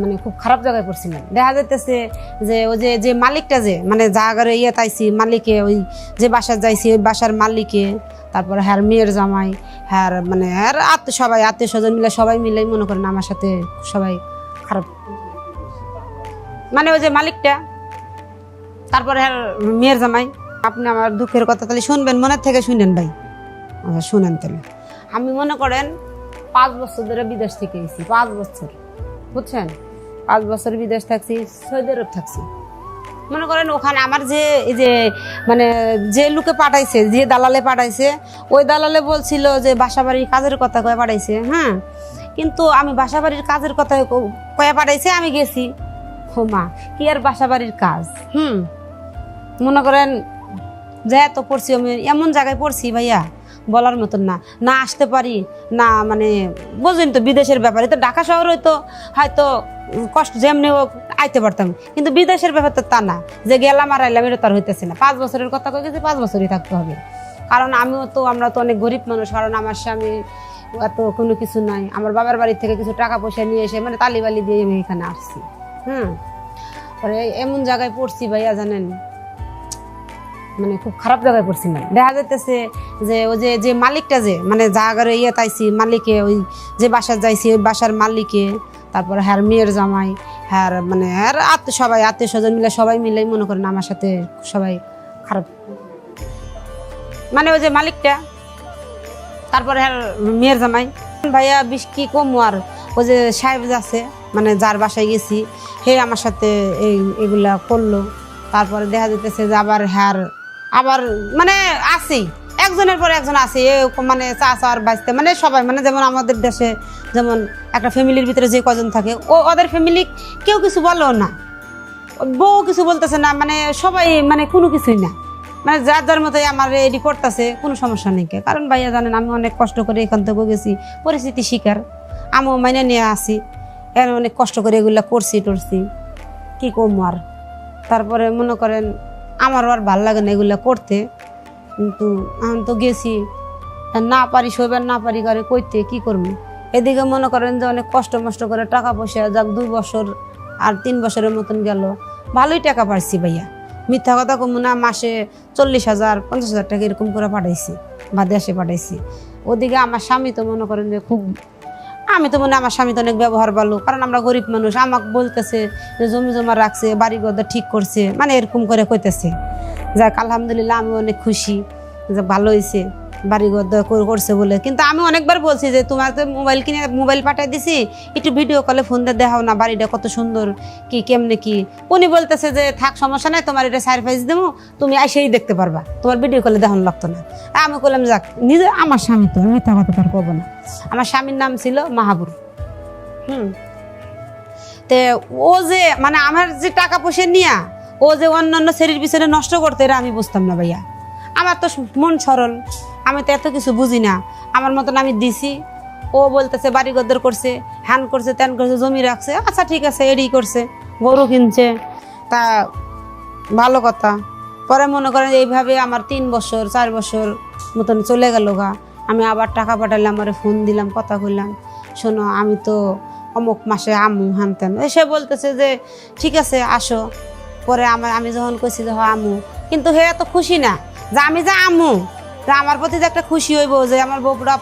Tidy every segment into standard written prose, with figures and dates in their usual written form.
মানে খুব খারাপ জায়গায় পড়ছিলাম। দেখা যাইতেছে যে ওই যে মালিকটা যে মানে জায়গায় ইয়ে তাইছি মালিকে, ওই যে বাসার যাইছি ওই বাসার মালিকে, তারপরে হ্যার মেয়ের জামাই, হ্যার মানে হ্যার সবাই আত্মীয় স্বজন মিলে সবাই মিলেই মনে করেন আমার সাথে সবাই খারাপ। মানে ওই যে মালিকটা, তারপরে হ্যার মেয়ের জামাই। আপনি আমার দুঃখের কথা তাহলে শুনবেন, মনের থেকে শুনেন ভাই। আচ্ছা শুনেন তাহলে। আমি মনে করেন 5 বছর ধরে বিদেশ থেকে এসেছি, 5 বছর, বুঝছেন? 5 বছর বিদেশ থাকছি, সৌদি আরব থাকছি। মনে করেন ওখানে আমার যে এই যে মানে যে লোকে পাঠাইছে, যে দালালে পাঠাইছে, ওই দালালে বলছিল যে বাসাবাড়ির কাজের কথা কয়ে পাঠাইছে। হ্যাঁ, কিন্তু আমি বাসাবাড়ির কাজের কথা কয়ে পাঠাইছে, আমি গেছি। মা কি আর বাসাবাড়ির কাজ। মনে করেন যে এত পড়ছি, আমি এমন জায়গায় পড়ছি ভাইয়া বলার মতন না, না আসতে পারি না। মানে বুঝলেন তো বিদেশের ব্যাপারে, তো ঢাকা শহর হয়তো হয়তো কষ্ট যেমনি হোক আইতে পারতাম, কিন্তু বিদেশের ব্যাপার তো তা না যে গেলাম আর আইলাম, এটা তার হইতেছে না। 5 বছরের কথা কয়ে গেছি, 5 বছরই থাকতে হবে। কারণ আমরা তো অনেক গরিব মানুষ। কারণ আমার স্বামী এত কোনো কিছু নাই, আমার বাবার বাড়ির থেকে কিছু টাকা পয়সা নিয়ে এসে মানে তালিবালি দিয়ে আমি এখানে আসছি। পরে এমন জায়গায় পড়ছি ভাইয়া জানেন, মানে খুব খারাপ জায়গায় পড়ছিলাম। দেখা যাইতেছে যে ওই যে মালিকটা যে মানে জায়গায় ইয়ে তাইছি মালিকে, ওই যে বাসার যাইছি ওই বাসার মালিকে, তারপরে হ্যার মেয়ের জামাই, হ্যার মানে হ্যার সবাই আত্মীয় স্বজন মিলে সবাই মিলেই মনে করেন আমার সাথে সবাই খারাপ। মানে ওই যে মালিকটা, তারপরে হ্যার মেয়ের জামাই। ভাইয়া বিষ কি কম আর ওই যে সাহেব আছে মানে যার বাসায় গেছি, হে আমার সাথে এগুলা করলো। তারপরে দেখা যেতেছে যে আবার মানে আছেই একজনের পর একজন আছে, মানে চাচা আর বাঁচতে মানে সবাই, মানে যেমন আমাদের দেশে যেমন একটা ফ্যামিলির ভিতরে যে কজন থাকে, ওদের ফ্যামিলি কেউ কিছু বলেও না, বউ কিছু বলতেছে না, মানে সবাই মানে কোনো কিছুই না, মানে যার যার মতোই আমার রেডি করতেছে, কোনো সমস্যা নেই। কারণ ভাইয়া জানেন আমি অনেক কষ্ট করে এখান থেকে গেছি, পরিস্থিতি শিকার আমিও মাইনে নিয়ে আসি, এর অনেক কষ্ট করে এগুলা করছি টরছি, কি কম আর। তারপরে মনে করেন আমারও আর ভাল লাগে না এগুলো করতে, কিন্তু এখন তো গেছি, না পারি সইবার না পারি করে কইতে কি করবো। এদিকে মনে করেন যে অনেক কষ্ট মষ্ট করে টাকা পয়সা যাক 2 বছর আর 3 বছরের মতন গেল, ভালোই টাকা পাইছি ভাইয়া, মিথ্যা কথা কম না। মাসে 40,000 50,000 টাকা এরকম করে পাঠাইছি বা দেশে পাঠাইছি। ওদিকে আমার স্বামী তো মনে করেন যে খুব, আমি তো মনে আমার স্বামী তো অনেক ব্যবহার ভালো, কারণ আমরা গরিব মানুষ। আমাকে বলতেছে যে জমি জমা রাখছে, বাড়ি ঘর ঠিক করছে, মানে এরকম করে কইতেছে। যাক আলহামদুলিল্লাহ আমি অনেক খুশি যে ভালো হয়েছে বাড়ি ঘর করছে বলে। কিন্তু আমি অনেকবার বলছি যে তোমার তো মোবাইল পাঠিয়ে দিছি, একটু ভিডিও কলে ফোন দিয়ে দেখাও না বাড়িটা কত সুন্দর, কি কেমনে কি। উনি বলতেছে যে থাক সমস্যা নাই, তোমার এটা সারপ্রাইজ দেবো, তুমি এসেই দেখতে পারবা, তোমার ভিডিও কলে দেখানো লাগতো না। আমি বললাম যাক, নিজে আমার স্বামী তো মিথ্যা কথা তার কব না। আমার স্বামীর নাম ছিল মাহাবুর। তে ও যে মানে আমার যে টাকা পয়সা নিয়া ও যে অন্যান্য ছেলের পিছনে নষ্ট করতে, এরা আমি বুঝতাম না ভাইয়া। আমার তো মন সরল, আমি তো এত কিছু বুঝি না। আমার মতন আমি দিছি, ও বলতেছে বাড়ি গদ্দর করছে, হ্যান করছে ত্যান করছে, জমি রাখছে, আচ্ছা ঠিক আছে এডি করছে, গরু কিনছে, তা ভালো কথা। পরে মনে করেন এইভাবে আমার 3 বছর 4 বছর মতন চলে গেল গা। আমি আবার টাকা পাঠালাম, আমার ফোন দিলাম, কথা কইলাম, শোনো আমি তো অমুক মাসে আমু হানতেন, সে বলতেছে যে ঠিক আছে আসো। পরে আমি যখন কইছি যে আমু, কিন্তু হে এত খুশি না যে আমি যে আমু, যে আমার প্রতি যে একটা খুশি হইব যে আমার বউরা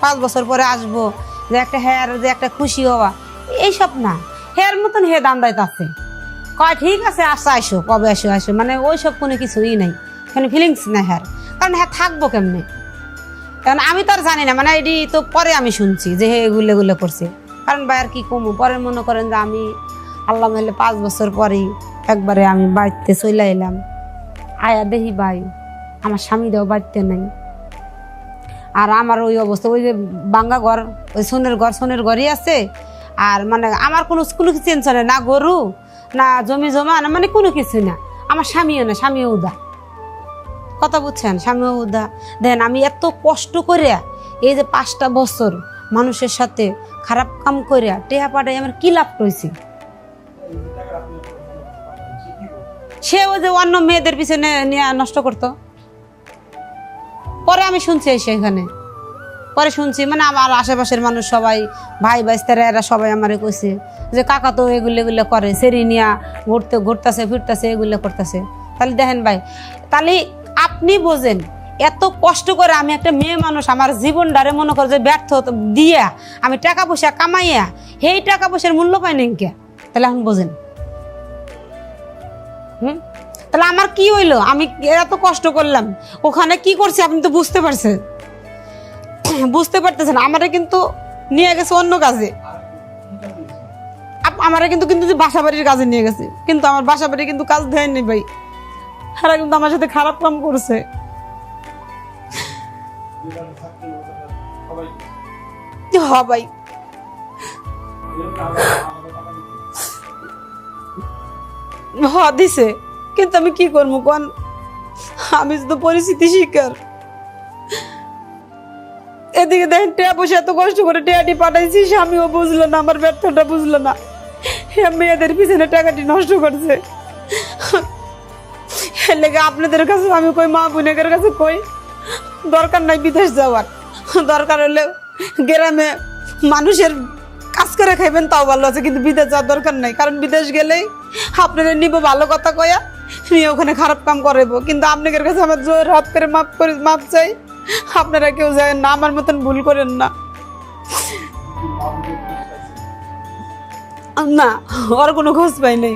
5 বছর পরে আসবো, যে একটা হেয়ার যে একটা খুশি হওয়া, এইসব না। হেয়ার মতন হে দাম দায়িত্ব আছে, কয় ঠিক আছে আসা আইসো, কবে আসো, মানে ওইসব কোনো কিছুই নাই, কোনো ফিলিংস নাই হ্যার। কারণ হ্যাঁ থাকবো কেমনে, কারণ আমি তো আর জানি না, মানে এটি তো পরে আমি শুনছি যে হে এগুলো করছে। কারণ ভাই আর কি কমু, পরে মনে করেন যে আমি আল্লাহ মাইলে 5 বছর পরেই একবারে আমি বাড়িতে চলে এলাম। আয়া দেখি ভাই আমার স্বামীরাও বাড়িতে নাই, আর আমার ওই অবস্থা, ওই যে বাঙ্গা ঘর, ওই সোনের ঘরই আছে। আর মানে আমার কোনো কিছু টেনশন না, গরু না জমি জমা না, মানে কোনো কিছু না। আমার স্বামীও না, স্বামীও উদা, কথা বুঝছেন, স্বামীও উদা। দেন আমি এত কষ্ট করে এই যে 5টা বছর মানুষের সাথে খারাপ কাম করে টেহা পাঠাই, আমার কি লাভ হয়েছে? সে ওই যে অন্য মেয়েদের পিছনে নিয়ে নষ্ট করতো। পরে আমি শুনছি সেখানে পরে শুনছি মানে আমার আশেপাশের মানুষ সবাই ভাই ভাইস্তারা এরা সবাই আমারে কইছে যে কাকা তো এগুলো করে সেরি নিয়া ঘুরতেছে ফিরতেছে এগুলো করতেছে। তাহলে দেখেন ভাই, তাহলে আপনি বোঝেন এত কষ্ট করে আমি একটা মেয়ে মানুষ আমার জীবনটারে মনে করে যে ব্যর্থ দিয়া আমি টাকা পয়সা কামাইয়া সেই টাকা পয়সার মূল্য পাই না কে? তাহলে এখন বোঝেন। তাহলে আমার কি হইলো? আমি এত কষ্ট করলাম, ওখানে কি করছি আপনি তো বুঝতে পারছেন, বুঝতে পারতেছেন। আমারে কিন্তু নিয়ে গেছে অন্য কাজে, আমারে কিন্তু কিন্তু বাসা বাড়ির কাজে নিয়ে গেছে, কিন্তু আমার বাসা বাড়ি কিন্তু কাজ দেয়নি ভাই। তারা কিন্তু আমার সাথে খারাপ কাম করছে। ভাই দিছে, কিন্তু আমি কি করবো কোন? আমি তো পরিস্থিতি শিকার। এদিকে দেখেন টিয়া পয়সা এত কষ্ট করে টিয়াটি পাঠাইছি, স্বামীও বুঝলো না, আমার ব্যর্থটা বুঝলো না, মেয়েদের পিছনে টাকাটি নষ্ট করছে। এর লেগে আপনাদের কাছে আমি কই, মা বোনের কাছে কই, দরকার নাই বিদেশ যাওয়ার, দরকার হলে গ্রামে মানুষের কাজ করে খাইবেন তাও ভালো আছে, কিন্তু বিদেশ যাওয়ার দরকার নাই। কারণ বিদেশ গেলেই আপনাদের নিব ভালো কথা কয়া, নিয়ে ওখানে খারাপ কাম করাইবো। কিন্তু আপনাদের কাছে আমার জোর হাত করে মাপ চাই, আপনারা কেউ যায় না, আমার মতন ভুল করেন না। না, ওর কোনো খোঁজ পাই নাই।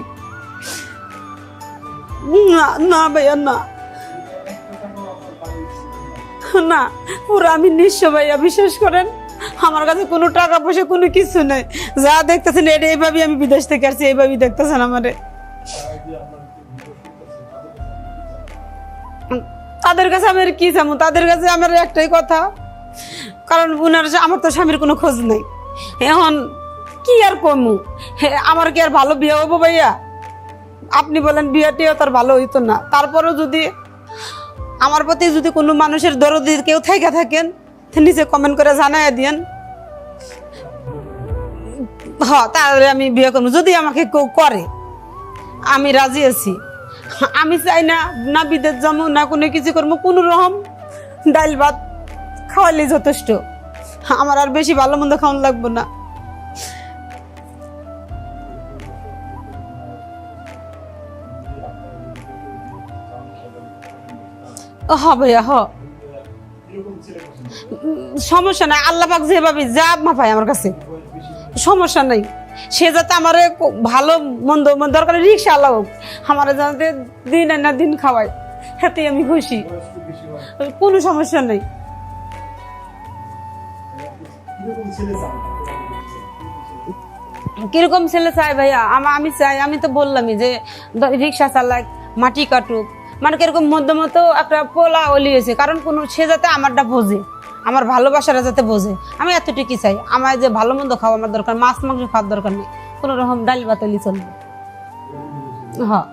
না না ভাইয়া, না না, পুরো আমি নিঃস্ব ভাইয়া, বিশ্বাস করেন। আমার কাছে কোনো টাকা পয়সা কোনো কিছু নেই। যা দেখতেছেন এটা এইভাবেই আমি বিদেশ থেকে আসছি, এইভাবেই দেখতেছেন আমারে। তাদের কাছে আমার কি চামু? তাদের কাছে আমার একটাই কথা, কারণ উনার আমার তো স্বামীর কোনো খোঁজ নেই। এখন কি আর কমু? আমার কি আর ভালো বিয়ে হবো ভাইয়া? আপনি বলেন বিয়েটিও তার ভালো হইতো না। তারপরেও যদি আমার প্রতি যদি কোনো মানুষের দরদি কেউ থেকে থাকেন, নিচে কমেন্ট করে জানাই দিয়েন। হ্যাঁ, তাহলে আমি বিয়ে করবো। যদি আমাকে কেউ করে আমি রাজি আছি। আমি চাই না না বিদেশ যাবো, না কোনো কিছু করবো, কোনো রকম ডাইল ভাত খাওয়ালেই যথেষ্ট। আমার আর বেশি ভালো মন্দ খাওয়ান লাগবো না। হ ভাইয়া, হ, সমস্যা নাই। আল্লাহ পাক যেভাবে যা মাপায় আমার কাছে সমস্যা নাই। সে যাতে আমার ভালো মন্দ দরকার রিক্সা আল্লাহ হোক, আমার যাতে দিন না দিন খাওয়ায়, হাতে আমি খুশি, কোনো সমস্যা নেই। কিরকম ছেলে চাই ভাইয়া? আমি চাই, আমি তো বললামই যে রিক্সা চালাক, মাটি কাটুক, মানে কিরকম মধ্যমতো একটা পোলা অলিয়েছে। কারণ কোনো সে যাতে আমারটা বোঝে, আমার ভালোবাসাটা যাতে বোঝে। আমি এতটুকুই চাই। আমার যে ভালো মন্দ খাওয়া আমার দরকার, মাছ মাংস খাওয়ার দরকার নেই, কোনো রকম ডাল ভাত হলেই চলবে। হ্যাঁ।